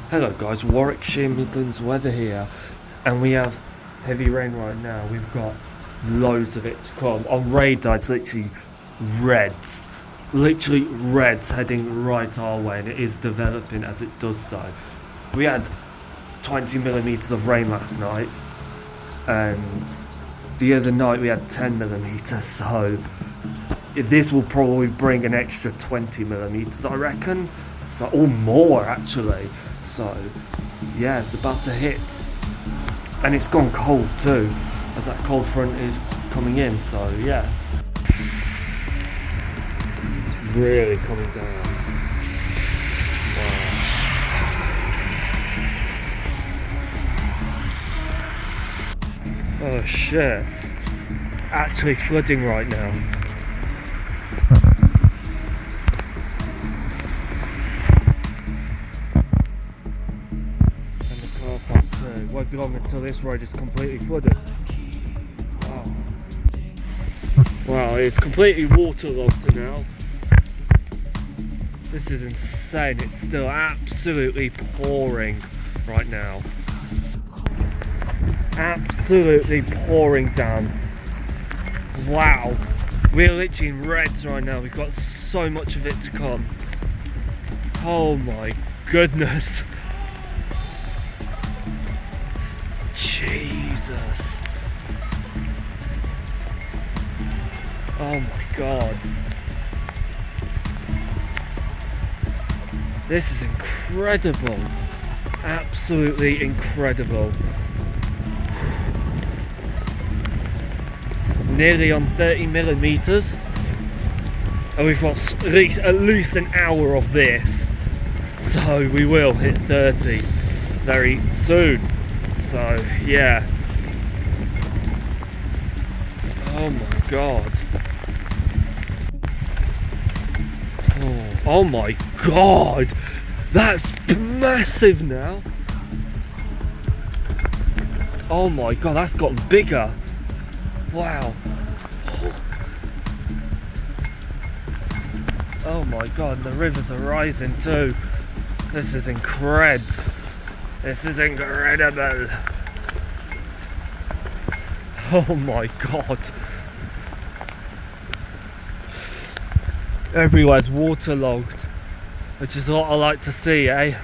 Hello guys, Warwickshire Midlands weather here, and we have heavy rain right now. We've got loads of it to come. On radar it's literally reds heading right our way, and it is developing as it does so. We had 20 millimeters of rain last night, and the other night we had 10 millimeters, so this will probably bring an extra 20 millimeters, I reckon, so, or more actually. So yeah, it's about to hit, and it's gone cold too, as that cold front is coming in. So yeah, it's really coming down. Wow. Oh shit, actually flooding right now. Won't be long until this road is completely flooded. Wow. Wow, it's completely waterlogged now. This is insane. It's still absolutely pouring right now. Absolutely pouring down. Wow. We're literally in reds right now. We've got so much of it to come. Oh my goodness. Jesus. Oh my god. This is incredible. Absolutely incredible. Nearly on 30 millimeters. And we've got at least an hour of this. So we will hit 30 very soon. So yeah. Oh my god. Oh my god. That's massive now. Oh my god, that's gotten bigger. Wow. Oh my god, the rivers are rising too. This is incredible. This is incredible. Oh my god. Everywhere's waterlogged, which is what I like to see, eh?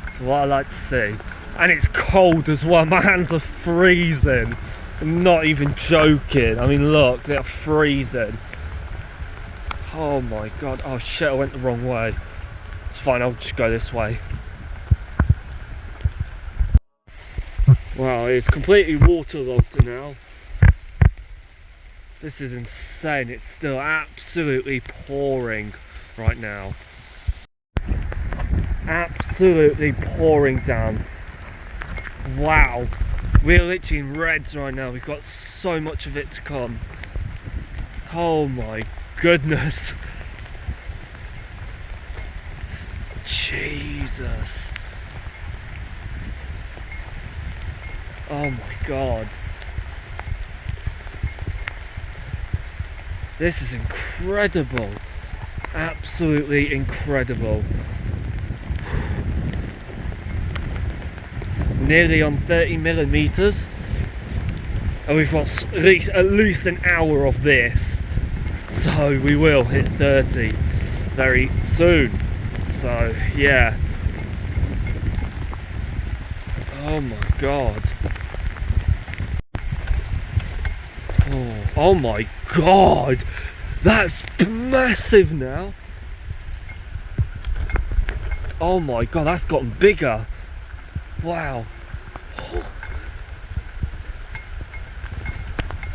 It's what I like to see. And it's cold as well. My hands are freezing. I'm not even joking. I mean, look, they're freezing. Oh my god. Oh shit, I went the wrong way. It's fine, I'll just go this way. Wow, it's completely waterlogged now. This is insane. It's still absolutely pouring right now. Absolutely pouring down. Wow. We're literally in reds right now. We've got so much of it to come. Oh my goodness. Jesus. Oh my god. This is incredible. Absolutely incredible. Nearly on 30 millimeters. And we've got at least an hour of this. So we will hit 30 very soon. So yeah. Oh my god. Oh my god, that's massive now. Oh my god, that's gotten bigger. Wow.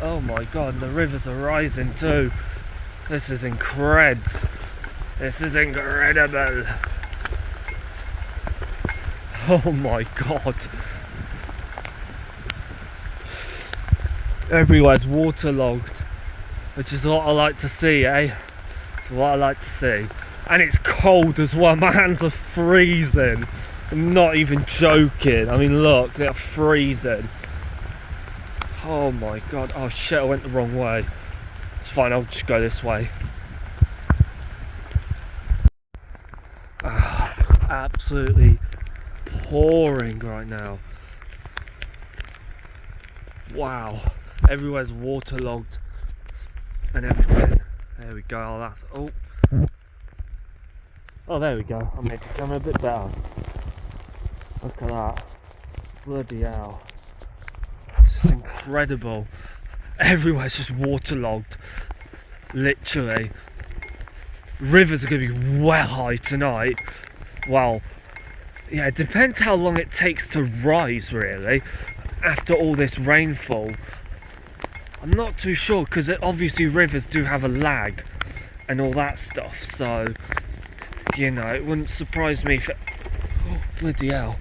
Oh my god, the rivers are rising too. This is incredible. This is incredible. Oh my god. Everywhere's waterlogged, which is what I like to see, eh? It's what I like to see. And it's cold as well. My hands are freezing. I'm not even joking. I mean, look, they're freezing. Oh my god. Oh shit, I went the wrong way. It's fine, I'll just go this way. Absolutely pouring right now. Wow. Everywhere's waterlogged and everything. There we go. Oh, that's oh, there we go. I made the camera a bit better. Look at that. Bloody hell. It's incredible. Everywhere's just waterlogged. Literally. Rivers are going to be well high tonight. Well, yeah, it depends how long it takes to rise, really, after all this rainfall. I'm not too sure, because obviously rivers do have a lag and all that stuff, so, you know, it wouldn't surprise me if it... Oh, bloody hell.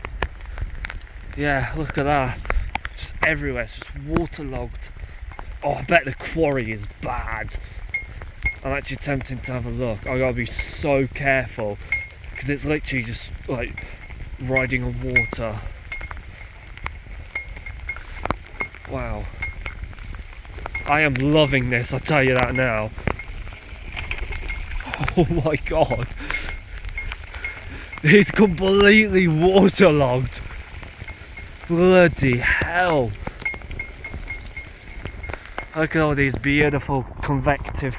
Yeah, look at that. Just everywhere, it's just waterlogged. Oh, I bet the quarry is bad. I'm actually tempted to have a look. I gotta be so careful, because it's literally just like riding on water. Wow. I am loving this, I tell you that now. Oh my god. It's completely waterlogged. Bloody hell. Look at all these beautiful convective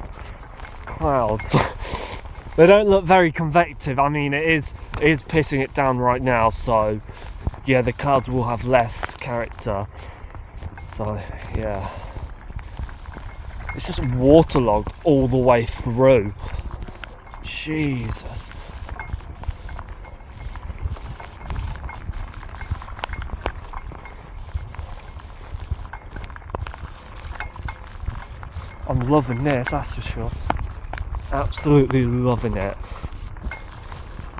clouds. They don't look very convective. I mean, it is pissing it down right now, so yeah, the clouds will have less character. So yeah, it's just waterlogged all the way through. Jesus. I'm loving this, that's for sure. Absolutely loving it.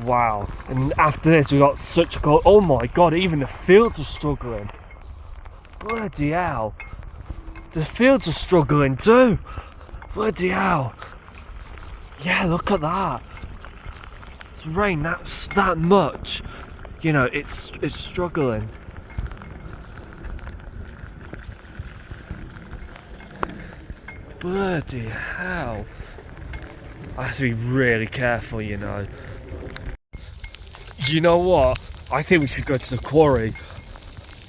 Wow. And after this we got such a cold... Oh my god, even the fields are struggling. Bloody hell. The fields are struggling too. Bloody hell. Yeah, look at that. It's rained that much. You know, it's struggling. Bloody hell. I have to be really careful, you know. You know what? I think we should go to the quarry.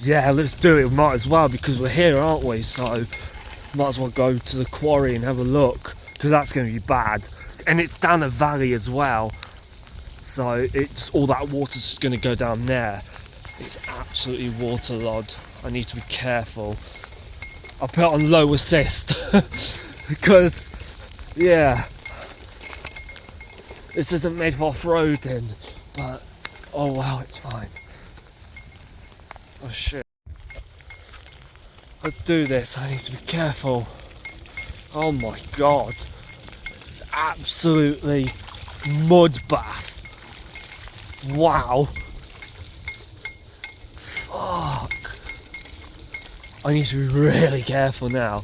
Yeah, let's do it. We might as well, because we're here, aren't we? So, might as well go to the quarry and have a look, because that's going to be bad. And it's down a valley as well. So, it's all that water's just going to go down there. It's absolutely waterlogged. I need to be careful. I'll put it on low assist. Because, yeah. This isn't made for off-roading, but oh wow, it's fine. Oh shit. Let's do this, I need to be careful. Oh my god. Absolutely mud bath. Wow. Fuck. I need to be really careful now.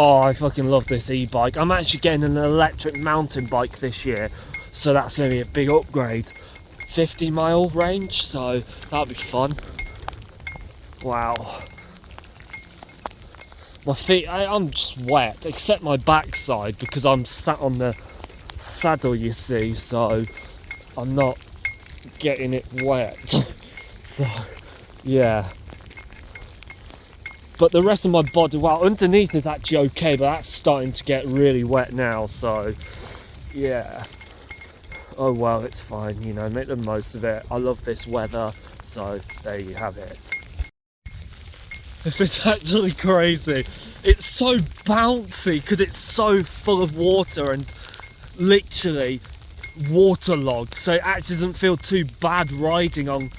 Oh, I fucking love this e-bike. I'm actually getting an electric mountain bike this year, so that's going to be a big upgrade. 50-mile range, so that'll be fun. Wow. My feet, I'm just wet, except my backside, because I'm sat on the saddle, you see, so I'm not getting it wet. So, yeah. But the rest of my body, well, underneath is actually okay, but that's starting to get really wet now, so yeah. Oh well, it's fine, you know, make the most of it. I love this weather, so there you have it. This is actually crazy. It's so bouncy because it's so full of water and literally waterlogged, so it actually doesn't feel too bad riding on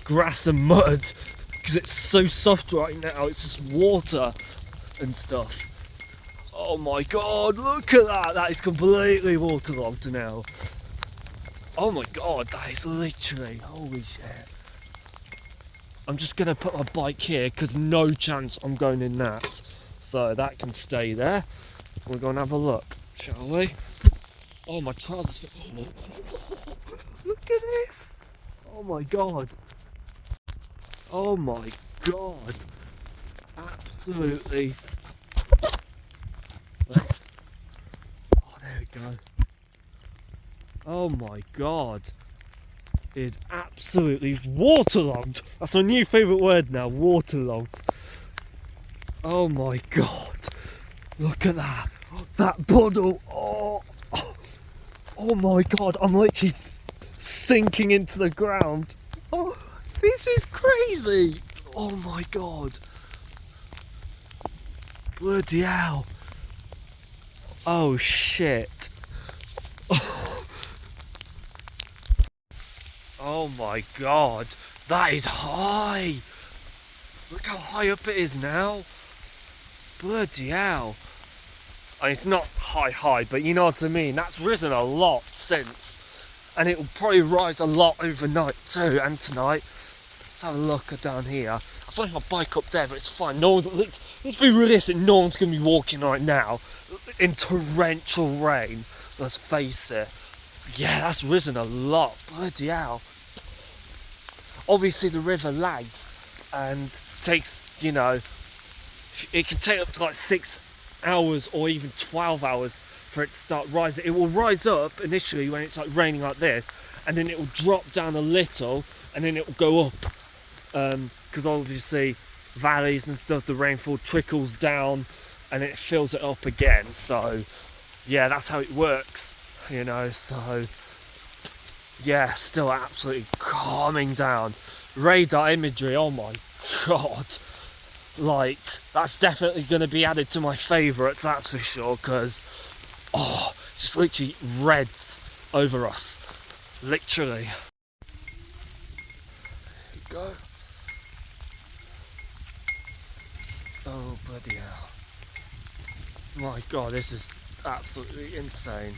grass and mud. Because it's so soft right now, it's just water and stuff. Oh my god, look at that! That is completely waterlogged now. Oh my god, that is literally, holy shit. I'm just going to put my bike here because no chance I'm going in that. So that can stay there. We're going to have a look, shall we? Oh, my trousers fit. Oh, look at this. Oh my god. Oh my god. Absolutely. Oh, there we go. Oh my god. It is absolutely waterlogged. That's my new favourite word now, waterlogged. Oh my god. Look at that. That puddle. Oh my god. I'm literally sinking into the ground. Oh, this is crazy. Oh my god. Bloody hell. Oh shit. Oh my god. That is high. Look how high up it is now. Bloody hell. I mean, it's not high, but you know what I mean. That's risen a lot since. And it will probably rise a lot overnight too, and tonight. Let's have a look down here. I've left my bike up there, but it's fine. No one's, let's be realistic, no one's going to be walking right now in torrential rain. Let's face it. Yeah, that's risen a lot. Bloody hell. Obviously the river lags and takes, you know, it can take up to like 6 hours or even 12 hours for it to start rising. It will rise up initially when it's like raining like this, and then it will drop down a little, and then it will go up. Because obviously valleys and stuff, the rainfall trickles down and it fills it up again. So yeah, that's how it works, you know. So yeah, still absolutely calming down. Radar imagery, oh my god. Like, that's definitely going to be added to my favourites, that's for sure, because it's just literally reds over us. Literally. There we go. Oh bloody hell. My god, this is absolutely insane.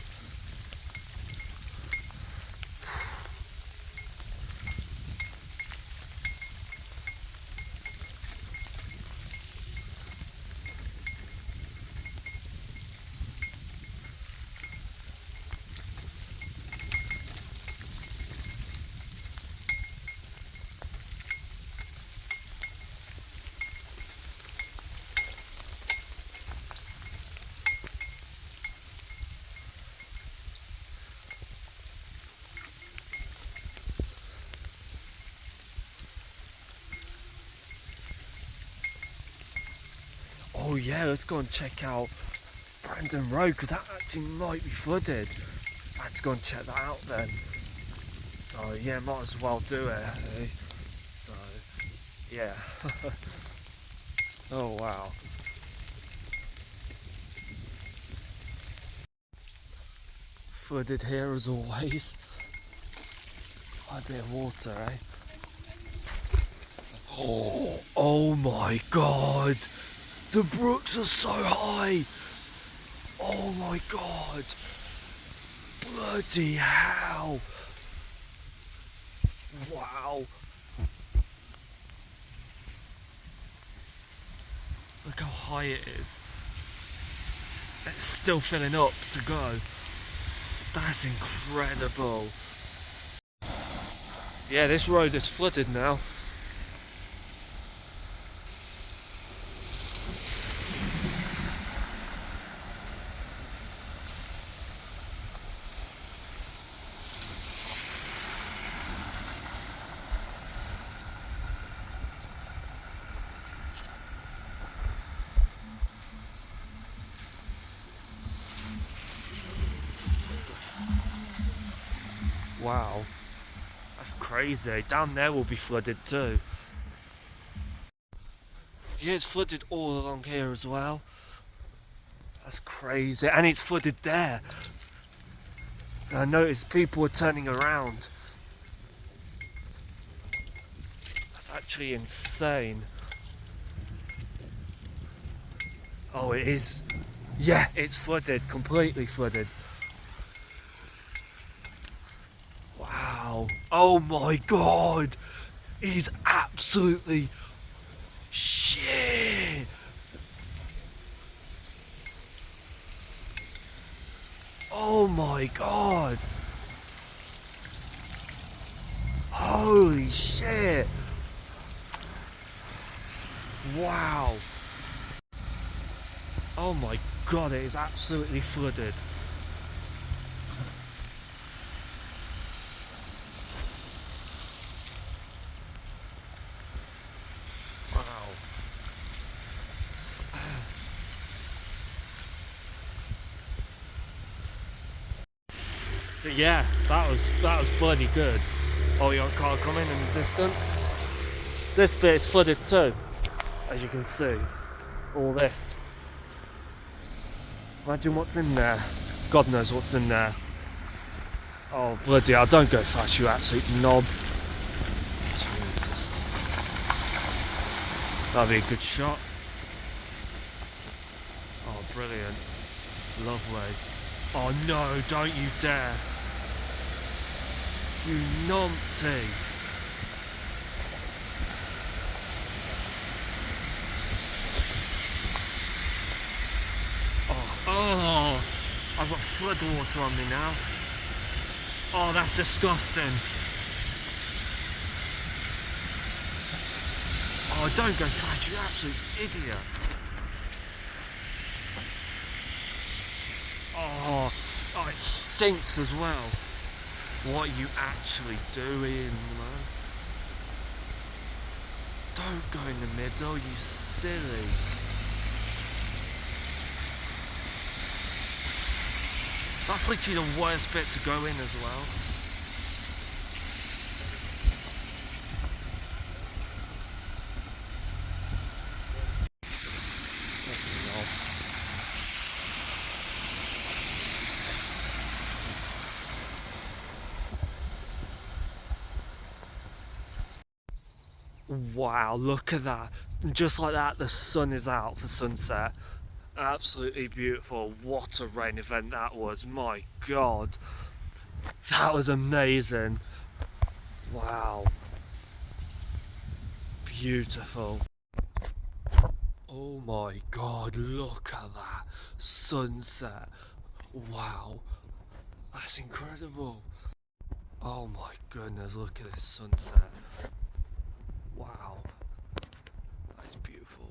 Oh yeah, let's go and check out Brandon Road, because that actually might be flooded. I have to go and check that out then. So yeah, might as well do it. Eh? So yeah. Oh wow. Flooded here as always. Quite a bit of water, eh? Oh my god! The brooks are so high! Oh my god! Bloody hell! Wow! Look how high it is. It's still filling up to go. That's incredible. Yeah, this road is flooded now. Wow, that's crazy. Down there will be flooded too. Yeah, it's flooded all along here as well. That's crazy. And it's flooded there. I noticed people were turning around. That's actually insane. Oh, it is. Yeah, it's flooded, completely flooded. Wow. Oh my god. is absolutely shit. Oh my god. Holy shit. Wow. Oh my god, it is absolutely flooded. Wow. So yeah, that was bloody good. Oh, you got a car coming in the distance. This bit is flooded too, as you can see. All this. Imagine what's in there. God knows what's in there. Oh bloody hell, don't go fast, you absolute knob. Jesus. That'll be a good shot. Oh, brilliant. Lovely. Oh no, don't you dare. You numpty. Oh, I've got flood water on me now. Oh, that's disgusting. Oh, don't go fast, you absolute idiot. Oh, it stinks as well. What are you actually doing, man? Don't go in the middle, you silly. That's literally the worst bit to go in as well. Wow, look at that. Just like that, the sun is out for sunset. Absolutely beautiful. What a rain event that was. My god. That was amazing. Wow. Beautiful. Oh my god, look at that. Sunset. Wow. That's incredible. Oh my goodness, look at this sunset. Wow. That is beautiful.